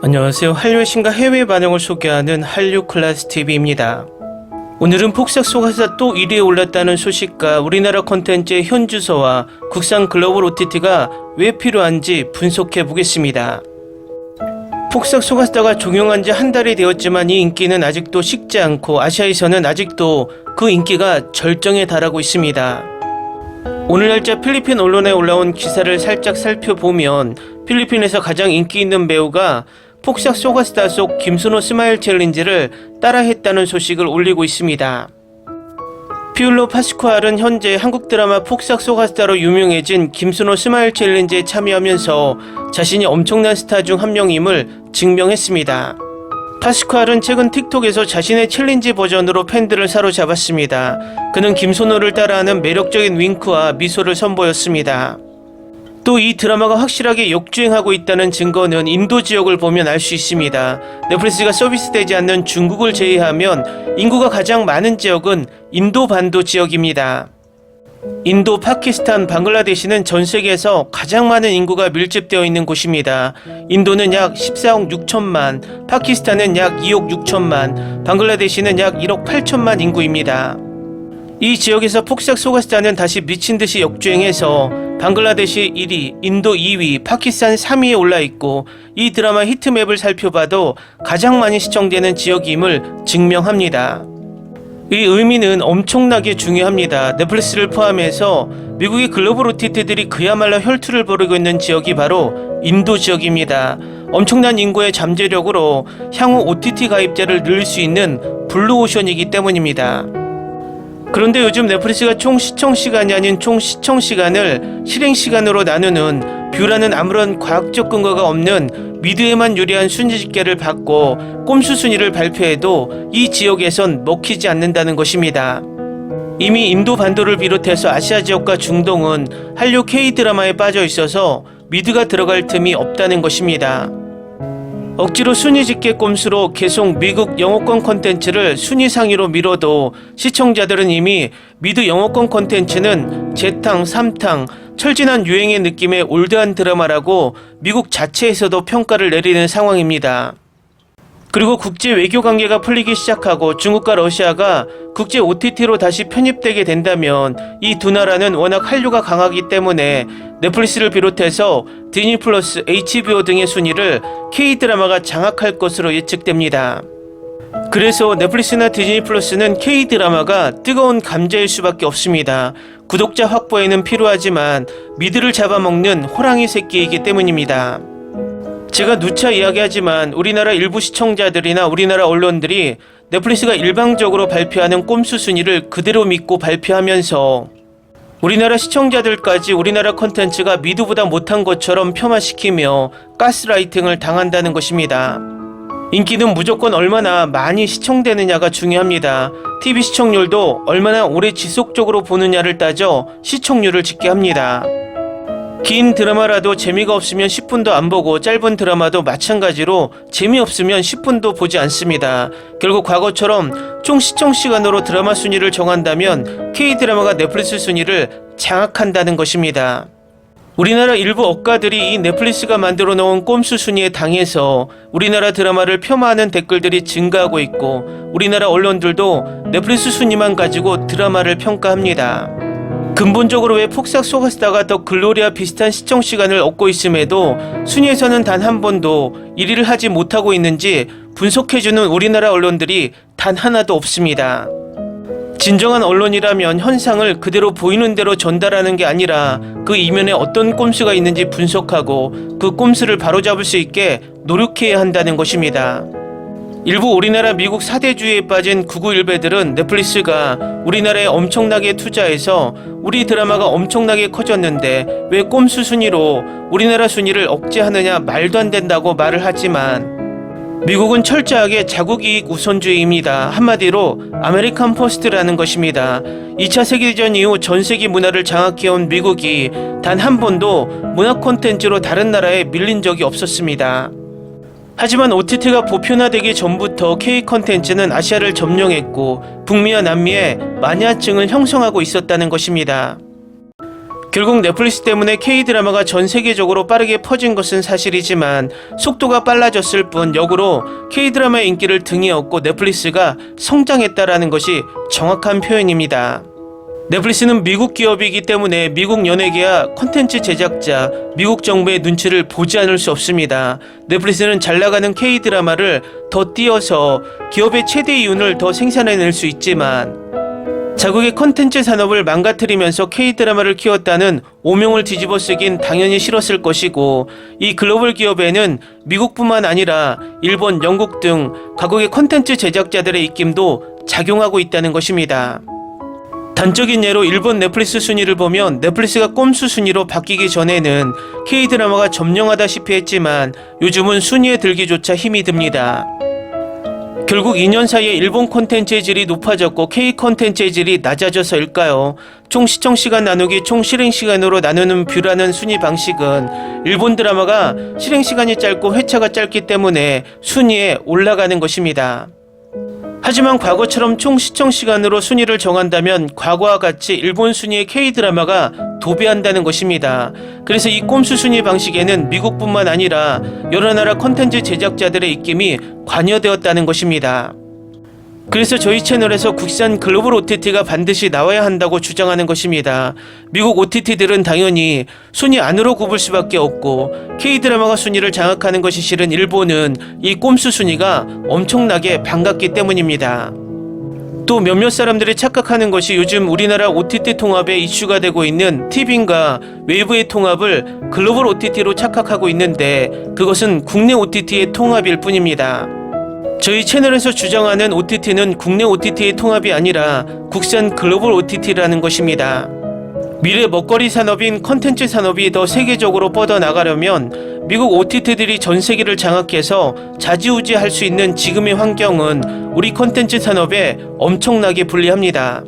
안녕하세요. 한류의 신과 해외 반응을 소개하는 한류 클래스 TV입니다. 오늘은 폭삭 속았다 또 1위에 올랐다는 소식과 우리나라 콘텐츠의 현주소와 국산 글로벌 OTT가 왜 필요한지 분석해 보겠습니다. 폭삭 속았다가 종영한 지 한 달이 되었지만 이 인기는 아직도 식지 않고 아시아에서는 아직도 그 인기가 절정에 달하고 있습니다. 오늘 날짜 필리핀 언론에 올라온 기사를 살짝 살펴보면 필리핀에서 가장 인기 있는 배우가 폭삭 속았다 속 김순호 스마일 챌린지를 따라했다는 소식을 올리고 있습니다. 피울로 파스쿠알은 현재 한국 드라마 폭삭 속았다로 유명해진 김순호 스마일 챌린지에 참여하면서 자신이 엄청난 스타 중 한 명임을 증명했습니다. 파스쿠알은 최근 틱톡에서 자신의 챌린지 버전으로 팬들을 사로잡았습니다. 그는 김순호를 따라하는 매력적인 윙크와 미소를 선보였습니다. 또 이 드라마가 확실하게 역주행하고 있다는 증거는 인도 지역을 보면 알 수 있습니다. 넷플릭스가 서비스되지 않는 중국을 제외하면 인구가 가장 많은 지역은 인도 반도 지역입니다. 인도, 파키스탄, 방글라데시는 전 세계에서 가장 많은 인구가 밀집되어 있는 곳입니다. 인도는 약 14억 6천만, 파키스탄은 약 2억 6천만, 방글라데시는 약 1억 8천만 인구입니다. 이 지역에서 폭삭 속았다는 다시 미친듯이 역주행해서 방글라데시 1위, 인도 2위, 파키스탄 3위에 올라있고 이 드라마 히트맵을 살펴봐도 가장 많이 시청되는 지역임을 증명합니다. 이 의미는 엄청나게 중요합니다. 넷플릭스를 포함해서 미국의 글로벌 OTT들이 그야말로 혈투를 벌이고 있는 지역이 바로 인도 지역입니다. 엄청난 인구의 잠재력으로 향후 OTT 가입자를 늘릴 수 있는 블루오션이기 때문입니다. 그런데 요즘 넷플릭스가 총 시청시간이 아닌 총 시청시간을 실행시간으로 나누는 뷰라는 아무런 과학적 근거가 없는 미드에만 유리한 순위 집계를 받고 꼼수 순위를 발표해도 이 지역에선 먹히지 않는다는 것입니다. 이미 인도 반도를 비롯해서 아시아 지역과 중동은 한류 K-드라마에 빠져 있어서 미드가 들어갈 틈이 없다는 것입니다. 억지로 순위 집계 꼼수로 계속 미국 영어권 콘텐츠를 순위 상위로 밀어도 시청자들은 이미 미드 영어권 콘텐츠는 재탕, 삼탕, 철진한 유행의 느낌의 올드한 드라마라고 미국 자체에서도 평가를 내리는 상황입니다. 그리고 국제 외교 관계가 풀리기 시작하고 중국과 러시아가 국제 OTT로 다시 편입되게 된다면 이 두 나라는 워낙 한류가 강하기 때문에 넷플릭스를 비롯해서 디즈니 플러스, HBO 등의 순위를 K-드라마가 장악할 것으로 예측됩니다. 그래서 넷플릭스나 디즈니 플러스는 K-드라마가 뜨거운 감자일 수밖에 없습니다. 구독자 확보에는 필요하지만 미드를 잡아먹는 호랑이 새끼이기 때문입니다. 제가 누차 이야기하지만 우리나라 일부 시청자들이나 우리나라 언론들이 넷플릭스가 일방적으로 발표하는 꼼수 순위를 그대로 믿고 발표하면서 우리나라 시청자들까지 우리나라 콘텐츠가 미드보다 못한 것처럼 폄하시키며 가스라이팅을 당한다는 것입니다. 인기는 무조건 얼마나 많이 시청되느냐가 중요합니다. TV 시청률도 얼마나 오래 지속적으로 보느냐를 따져 시청률을 짓게 합니다. 긴 드라마라도 재미가 없으면 10분도 안 보고 짧은 드라마도 마찬가지로 재미없으면 10분도 보지 않습니다. 결국 과거처럼 총 시청시간으로 드라마 순위를 정한다면 K-드라마가 넷플릭스 순위를 장악한다는 것입니다. 우리나라 일부 억가들이 이 넷플릭스가 만들어 놓은 꼼수 순위에 당해서 우리나라 드라마를 폄하하는 댓글들이 증가하고 있고 우리나라 언론들도 넷플릭스 순위만 가지고 드라마를 평가합니다. 근본적으로 왜 폭삭 속았다가 더 글로리와 비슷한 시청시간을 얻고 있음에도 순위에서는 단 한 번도 1위를 하지 못하고 있는지 분석해주는 우리나라 언론들이 단 하나도 없습니다. 진정한 언론이라면 현상을 그대로 보이는 대로 전달하는 게 아니라 그 이면에 어떤 꼼수가 있는지 분석하고 그 꼼수를 바로잡을 수 있게 노력해야 한다는 것입니다. 일부 우리나라 미국 사대주의에 빠진 구구일배들은 넷플릭스가 우리나라에 엄청나게 투자해서 우리 드라마가 엄청나게 커졌는데 왜 꼼수 순위로 우리나라 순위를 억제하느냐 말도 안 된다고 말을 하지만 미국은 철저하게 자국이익 우선주의입니다. 한마디로 아메리칸 퍼스트라는 것입니다. 2차 세계대전 이후 전세계 문화를 장악해온 미국이 단 한 번도 문화 콘텐츠로 다른 나라에 밀린 적이 없었습니다. 하지만 OTT가 보편화되기 전부터 K 콘텐츠는 아시아를 점령했고 북미와 남미에 마니아층을 형성하고 있었다는 것입니다. 결국 넷플릭스 때문에 K-드라마가 전 세계적으로 빠르게 퍼진 것은 사실이지만 속도가 빨라졌을 뿐 역으로 K-드라마의 인기를 등에 업고 넷플릭스가 성장했다라는 것이 정확한 표현입니다. 넷플릭스는 미국 기업이기 때문에 미국 연예계와 콘텐츠 제작자, 미국 정부의 눈치를 보지 않을 수 없습니다. 넷플릭스는 잘 나가는 K-드라마를 더 띄워서 기업의 최대 이윤을 더 생산해낼 수 있지만 자국의 콘텐츠 산업을 망가뜨리면서 K-드라마를 키웠다는 오명을 뒤집어 쓰긴 당연히 싫었을 것이고 이 글로벌 기업에는 미국뿐만 아니라 일본, 영국 등 각국의 콘텐츠 제작자들의 입김도 작용하고 있다는 것입니다. 단적인 예로 일본 넷플릭스 순위를 보면 넷플릭스가 꼼수 순위로 바뀌기 전에는 K-드라마가 점령하다시피 했지만 요즘은 순위에 들기조차 힘이 듭니다. 결국 2년 사이에 일본 콘텐츠의 질이 높아졌고 K 콘텐츠의 질이 낮아져서일까요? 총 시청 시간 나누기 총 실행 시간으로 나누는 뷰라는 순위 방식은 일본 드라마가 실행 시간이 짧고 회차가 짧기 때문에 순위에 올라가는 것입니다. 하지만 과거처럼 총 시청 시간으로 순위를 정한다면 과거와 같이 일본 순위의 K-드라마가 도배한다는 것입니다. 그래서 이 꼼수 순위 방식에는 미국뿐만 아니라 여러 나라 콘텐츠 제작자들의 입김이 관여되었다는 것입니다. 그래서 저희 채널에서 국산 글로벌 OTT가 반드시 나와야 한다고 주장하는 것입니다. 미국 OTT들은 당연히 순위 안으로 굽을 수밖에 없고 K-드라마가 순위를 장악하는 것이 싫은 일본은 이 꼼수 순위가 엄청나게 반갑기 때문입니다. 또 몇몇 사람들이 착각하는 것이 요즘 우리나라 OTT 통합에 이슈가 되고 있는 티빙과 웨이브의 통합을 글로벌 OTT로 착각하고 있는데 그것은 국내 OTT의 통합일 뿐입니다. 저희 채널에서 주장하는 OTT는 국내 OTT의 통합이 아니라 국산 글로벌 OTT라는 것입니다. 미래 먹거리 산업인 컨텐츠 산업이 더 세계적으로 뻗어나가려면 미국 OTT들이 전 세계를 장악해서 좌지우지할 수 있는 지금의 환경은 우리 컨텐츠 산업에 엄청나게 불리합니다.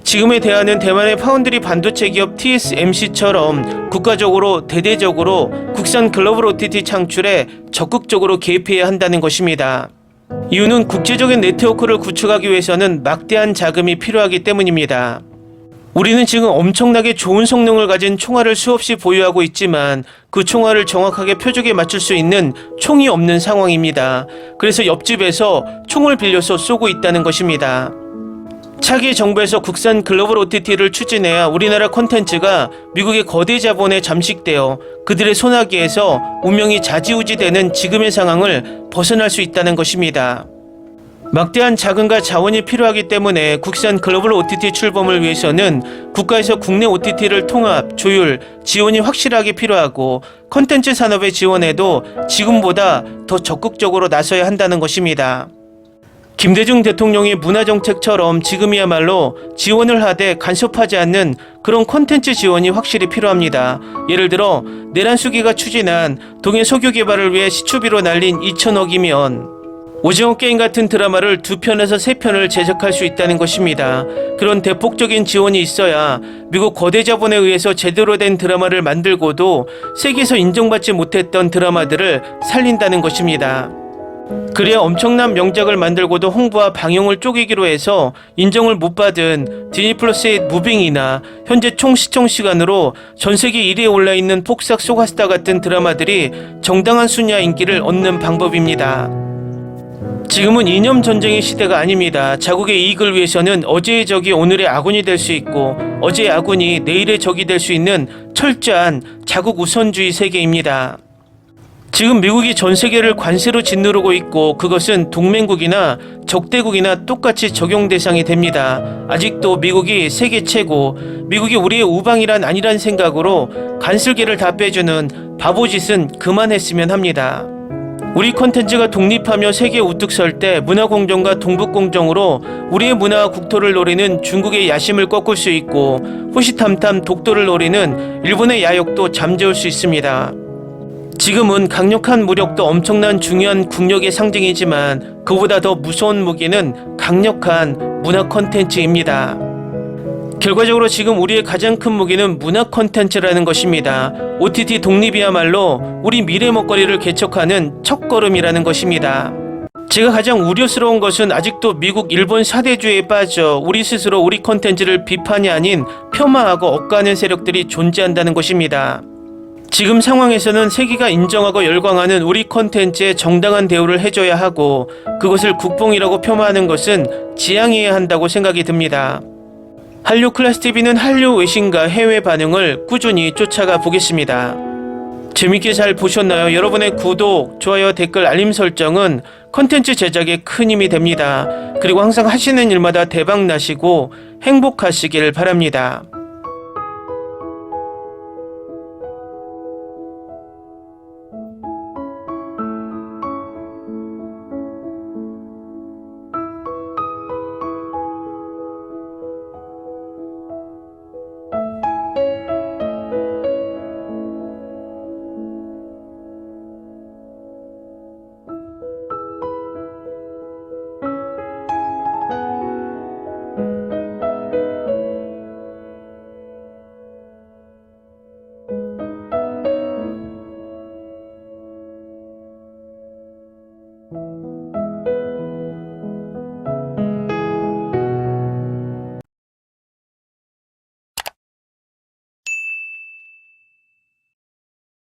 지금의 대안은 대만의 파운드리 반도체 기업 TSMC처럼 국가적으로 대대적으로 국산 글로벌 OTT 창출에 적극적으로 개입해야 한다는 것입니다. 이유는 국제적인 네트워크를 구축하기 위해서는 막대한 자금이 필요하기 때문입니다. 우리는 지금 엄청나게 좋은 성능을 가진 총알을 수없이 보유하고 있지만 그 총알을 정확하게 표적에 맞출 수 있는 총이 없는 상황입니다. 그래서 옆집에서 총을 빌려서 쏘고 있다는 것입니다. 차기 정부에서 국산 글로벌 OTT를 추진해야 우리나라 콘텐츠가 미국의 거대 자본에 잠식되어 그들의 손아귀에서 운명이 좌지우지되는 지금의 상황을 벗어날 수 있다는 것입니다. 막대한 자금과 자원이 필요하기 때문에 국산 글로벌 OTT 출범을 위해서는 국가에서 국내 OTT를 통합, 조율, 지원이 확실하게 필요하고 콘텐츠 산업의 지원에도 지금보다 더 적극적으로 나서야 한다는 것입니다. 김대중 대통령의 문화정책처럼 지금이야말로 지원을 하되 간섭하지 않는 그런 콘텐츠 지원이 확실히 필요합니다. 예를 들어 내란수기가 추진한 동해 석유 개발을 위해 시추비로 날린 2천억이면 오징어 게임 같은 드라마를 2편에서 3편을 제작할 수 있다는 것입니다. 그런 대폭적인 지원이 있어야 미국 거대 자본에 의해서 제대로 된 드라마를 만들고도 세계에서 인정받지 못했던 드라마들을 살린다는 것입니다. 그래야 엄청난 명작을 만들고도 홍보와 방영을 쪼개기로 해서 인정을 못 받은 디즈니플러스의 무빙이나 현재 총 시청 시간으로 전세계 1위에 올라있는 폭삭 소가스타 같은 드라마들이 정당한 순위와 인기를 얻는 방법입니다. 지금은 이념 전쟁의 시대가 아닙니다. 자국의 이익을 위해서는 어제의 적이 오늘의 아군이 될 수 있고 어제의 아군이 내일의 적이 될 수 있는 철저한 자국 우선주의 세계입니다. 지금 미국이 전 세계를 관세로 짓누르고 있고 그것은 동맹국이나 적대국이나 똑같이 적용 대상이 됩니다. 아직도 미국이 세계 최고, 미국이 우리의 우방이란 아니란 생각으로 간슬개를 다 빼주는 바보짓은 그만했으면 합니다. 우리 콘텐츠가 독립하며 세계에 우뚝 설 때 문화공정과 동북공정으로 우리의 문화와 국토를 노리는 중국의 야심을 꺾을 수 있고 호시탐탐 독도를 노리는 일본의 야욕도 잠재울 수 있습니다. 지금은 강력한 무력도 엄청난 중요한 국력의 상징이지만 그보다 더 무서운 무기는 강력한 문화 콘텐츠입니다. 결과적으로 지금 우리의 가장 큰 무기는 문화 콘텐츠라는 것입니다. OTT 독립이야말로 우리 미래 먹거리를 개척하는 첫걸음이라는 것입니다. 제가 가장 우려스러운 것은 아직도 미국, 일본 사대주의에 빠져 우리 스스로 우리 콘텐츠를 비판이 아닌 폄하하고 억까하는 세력들이 존재한다는 것입니다. 지금 상황에서는 세계가 인정하고 열광하는 우리 콘텐츠에 정당한 대우를 해줘야 하고 그것을 국뽕이라고 폄하하는 것은 지양해야 한다고 생각이 듭니다. 한류 클래스TV는 한류 외신과 해외 반응을 꾸준히 쫓아가 보겠습니다. 재밌게 잘 보셨나요? 여러분의 구독, 좋아요, 댓글, 알림 설정은 컨텐츠 제작에 큰 힘이 됩니다. 그리고 항상 하시는 일마다 대박 나시고 행복하시길 바랍니다.